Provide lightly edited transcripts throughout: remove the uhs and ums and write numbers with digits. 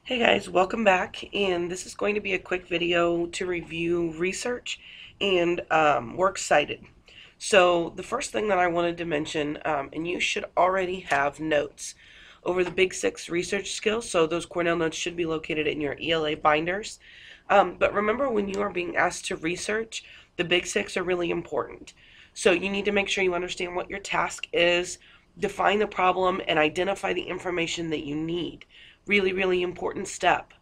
Hey guys, welcome back, and this is going to be a quick video to review Reserach and works cited. So the first thing that I wanted to mention, and you should already have notes over the Big Six research skills, so those Cornell notes should be located in your ELA binders. But remember, when you are being asked to research, the Big Six are really important. So you need to make sure you understand what your task is, define the problem, and identify the information that you need. Really, really important step.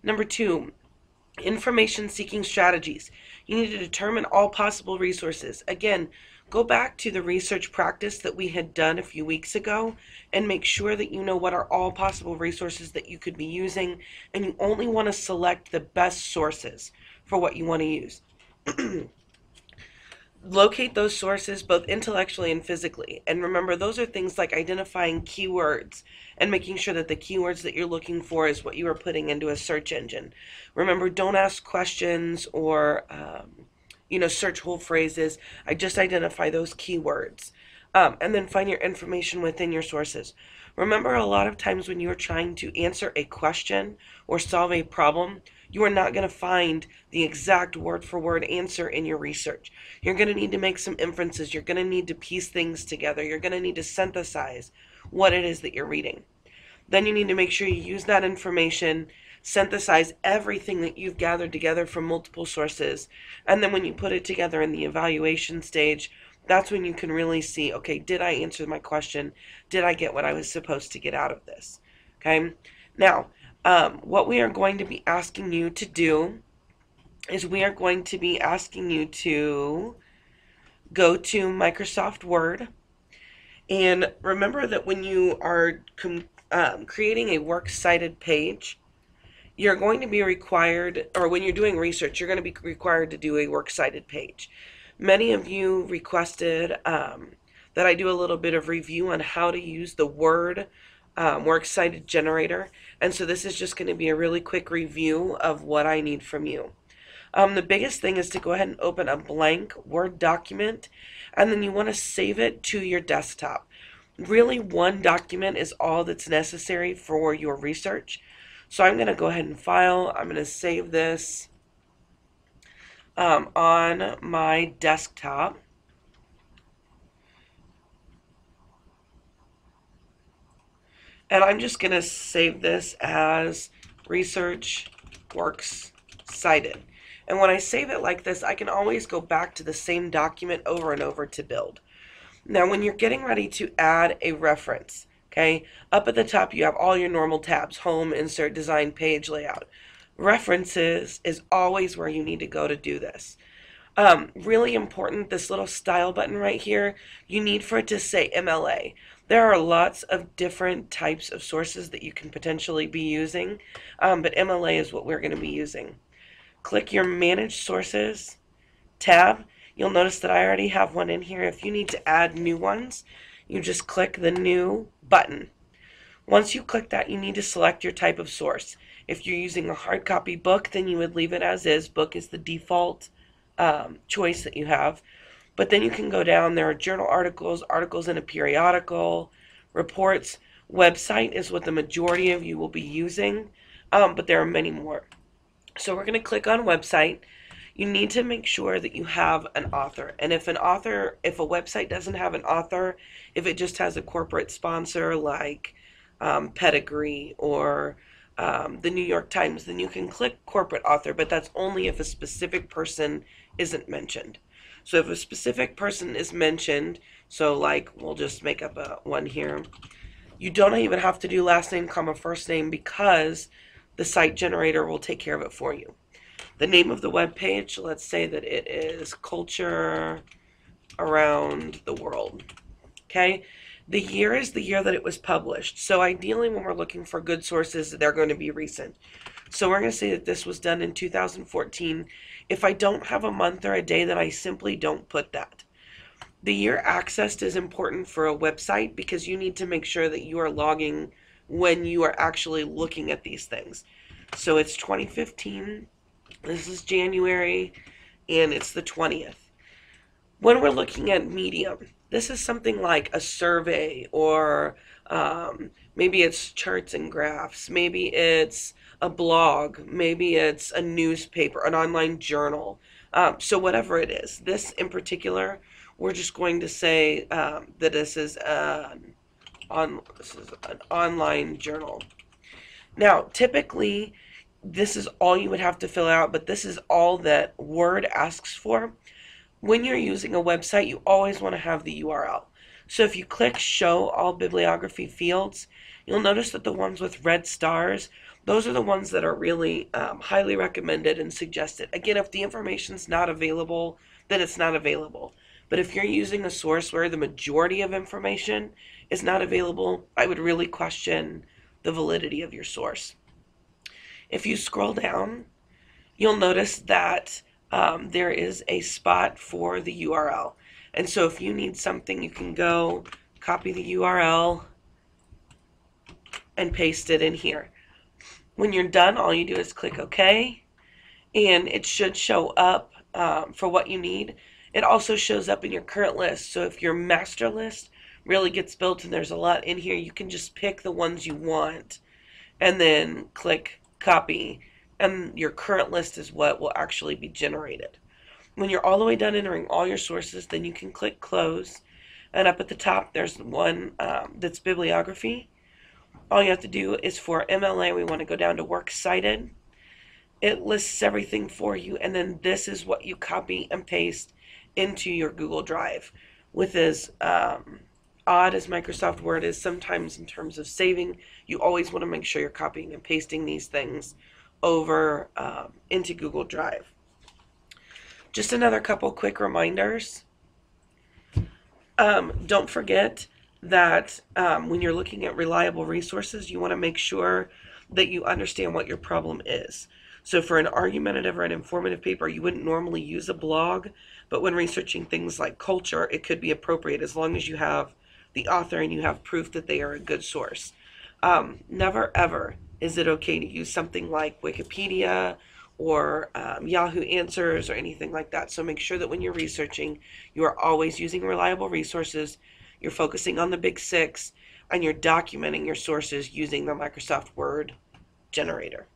Number two, information seeking strategies. You need to determine all possible resources. Again, go back to the research practice that we had done a few weeks ago and make sure that you know what are all possible resources that you could be using, and you only want to select the best sources for what you want to use. Locate those sources both intellectually and physically. And remember, those are things like identifying keywords and making sure that the keywords that you're looking for is what you are putting into a search engine. Remember, don't ask questions or search whole phrases. I just identify those keywords. And then find your information within your sources. Remember, a lot of times when you are trying to answer a question or solve a problem, you are not going to find the exact word-for-word answer in your research. You're going to need to make some inferences. You're going to need to piece things together. You're going to need to synthesize what it is that you're reading. Then you need to make sure you use that information, synthesize everything that you've gathered together from multiple sources, and then when you put it together in the evaluation stage, that's when you can really see, okay, did I answer my question? Did I get what I was supposed to get out of this? Okay? Now, what we are going to be asking you to do is we are going to be asking you to go to Microsoft Word. And remember that when you are creating a works cited page, you're going to be required, or when you're doing research, you're going to be required to do a works cited page. Many of you requested that I do a little bit of review on how to use the Word works cited generator, and so this is just going to be a really quick review of what I need from you. The biggest thing is to go ahead and open a blank Word document, and then you want to save it to your desktop. Really, one document is all that's necessary for your research. So I'm going to go ahead and file. I'm going to save this on my desktop. And I'm just going to save this as Research Works Cited. And when I save it like this, I can always go back to the same document over and over to build. Now, when you're getting ready to add a reference, okay, up at the top you have all your normal tabs: Home, Insert, Design, Page, Layout. References is always where you need to go to do this. Really important, this little style button right here, you need for it to say MLA. There are lots of different types of sources that you can potentially be using, but MLA is what we're going to be using. Click your Manage Sources tab. You'll notice that I already have one in here. If you need to add new ones, you just click the New button. Once you click that, you need to select your type of source. If you're using a hard copy book, then you would leave it as is. Book is the default choice that you have. But then you can go down. There are journal articles, articles in a periodical, reports. Website is what the majority of you will be using, but there are many more. So we're going to click on website. You need to make sure that you have an author. And if a website doesn't have an author, if it just has a corporate sponsor like Pedigree or the New York Times, then you can click corporate author, but that's only if a specific person isn't mentioned. So if a specific person is mentioned, so like we'll just make up one here, you don't even have to do last name, comma, first name, because the site generator will take care of it for you. The name of the web page, let's say that it is Culture Around the World. Okay? The year is the year that it was published. So ideally when we're looking for good sources, they're going to be recent. So we're going to say that this was done in 2014. If I don't have a month or a day, then I simply don't put that. The year accessed is important for a website because you need to make sure that you are logging when you are actually looking at these things. So it's 2015. This is January, and it's the 20th. When we're looking at medium, this is something like a survey or Maybe it's charts and graphs. Maybe it's a blog. Maybe it's a newspaper, an online journal. So whatever it is, this in particular, we're just going to say that this is an online journal. Now, typically, this is all you would have to fill out, but this is all that Word asks for. When you're using a website, you always want to have the URL. So if you click Show All Bibliography Fields, you'll notice that the ones with red stars, those are the ones that are really highly recommended and suggested. Again, if the information's not available, then it's not available. But if you're using a source where the majority of information is not available, I would really question the validity of your source. If you scroll down, you'll notice that there is a spot for the URL. And so if you need something, you can go copy the URL and paste it in here. When you're done, all you do is click OK, and it should show up for what you need. It also shows up in your current list. So if your master list really gets built and there's a lot in here, you can just pick the ones you want and then click copy, and your current list is what will actually be generated. When you're all the way done entering all your sources, then you can click close, and up at the top there's one that's bibliography. All you have to do is for MLA, we want to go down to Works Cited. It lists everything for you, and then this is what you copy and paste into your Google Drive. With as odd as Microsoft Word is sometimes in terms of saving, you always want to make sure you're copying and pasting these things over into Google Drive. Just another couple quick reminders. Don't forget that when you're looking at reliable resources, you want to make sure that you understand what your problem is. So for an argumentative or an informative paper, you wouldn't normally use a blog, but when researching things like culture, it could be appropriate as long as you have the author and you have proof that they are a good source. Never ever is it okay to use something like Wikipedia or Yahoo Answers or anything like that. So make sure that when you're researching, you are always using reliable resources, you're focusing on the big six, and you're documenting your sources using the Microsoft Word generator.